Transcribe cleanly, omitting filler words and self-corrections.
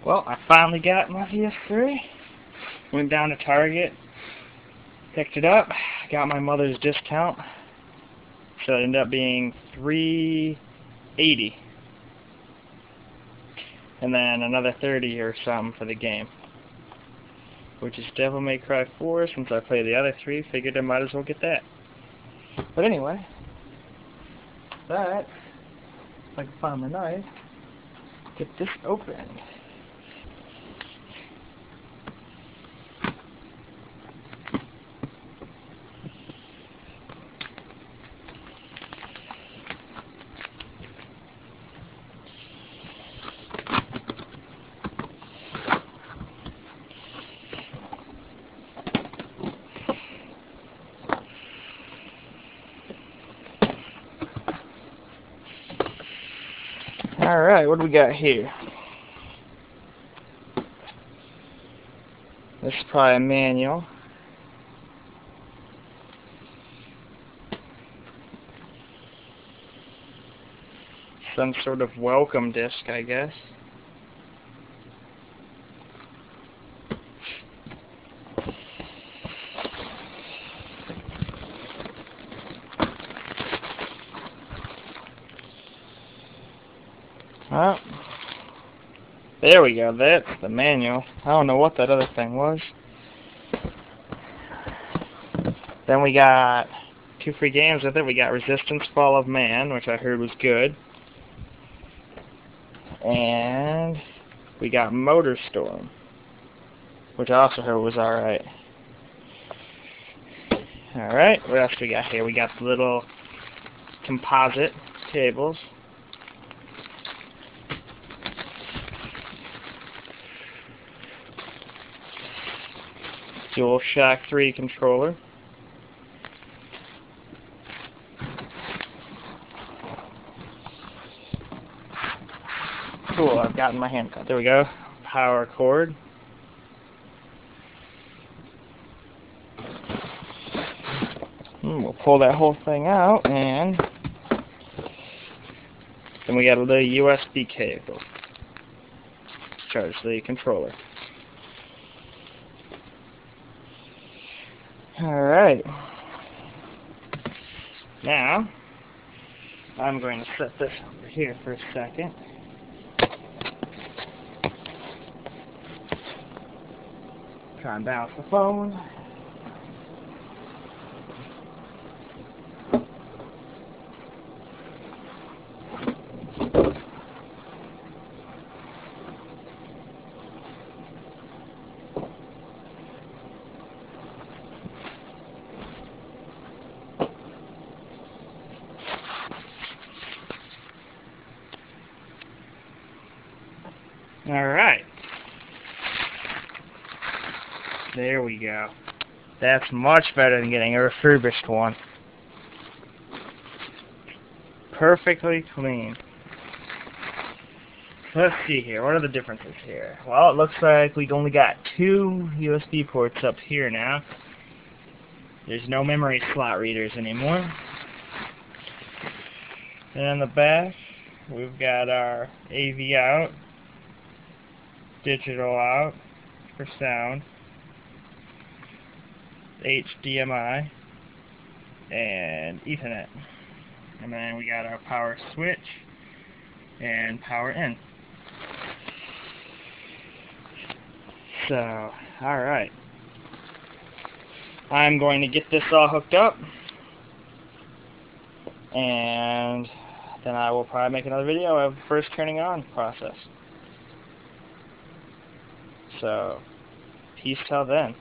Well, I finally got my PS3. Went down to Target, picked it up, got my mother's discount, so it ended up being $380, and then another $30 or something for the game, which is Devil May Cry 4. Since I played the other three, figured I might as well get that. But anyway, if I can find my knife, get this open. Alright, what do we got here? This is probably a manual. Some sort of welcome disc, I guess. Oh, there we go. That's the manual. I don't know what that other thing was. Then we got 2 free games with it. We got Resistance Fall of Man, which I heard was good. And we got Motor Storm, which I also heard was alright. Alright, what else we got here? We got the little composite cables. DualShock 3 controller. Cool, I've gotten my hand cut. There we go. Power cord. We'll pull that whole thing out, and then we got a little USB cable. Charge the controller. Alright. Now, I'm going to set this over here for a second. Try and balance the phone. Alright. There we go. That's much better than getting a refurbished one. Perfectly clean. Let's see here. What are the differences here? Well, it looks like we only got 2 USB ports up here now. There's no memory slot readers anymore. And on the back, we've got our AV out, digital out for sound, HDMI, and Ethernet. And then we got our power switch and power in. So, alright. I'm going to get this all hooked up, and then I will probably make another video of the first turning on process. So, peace till then.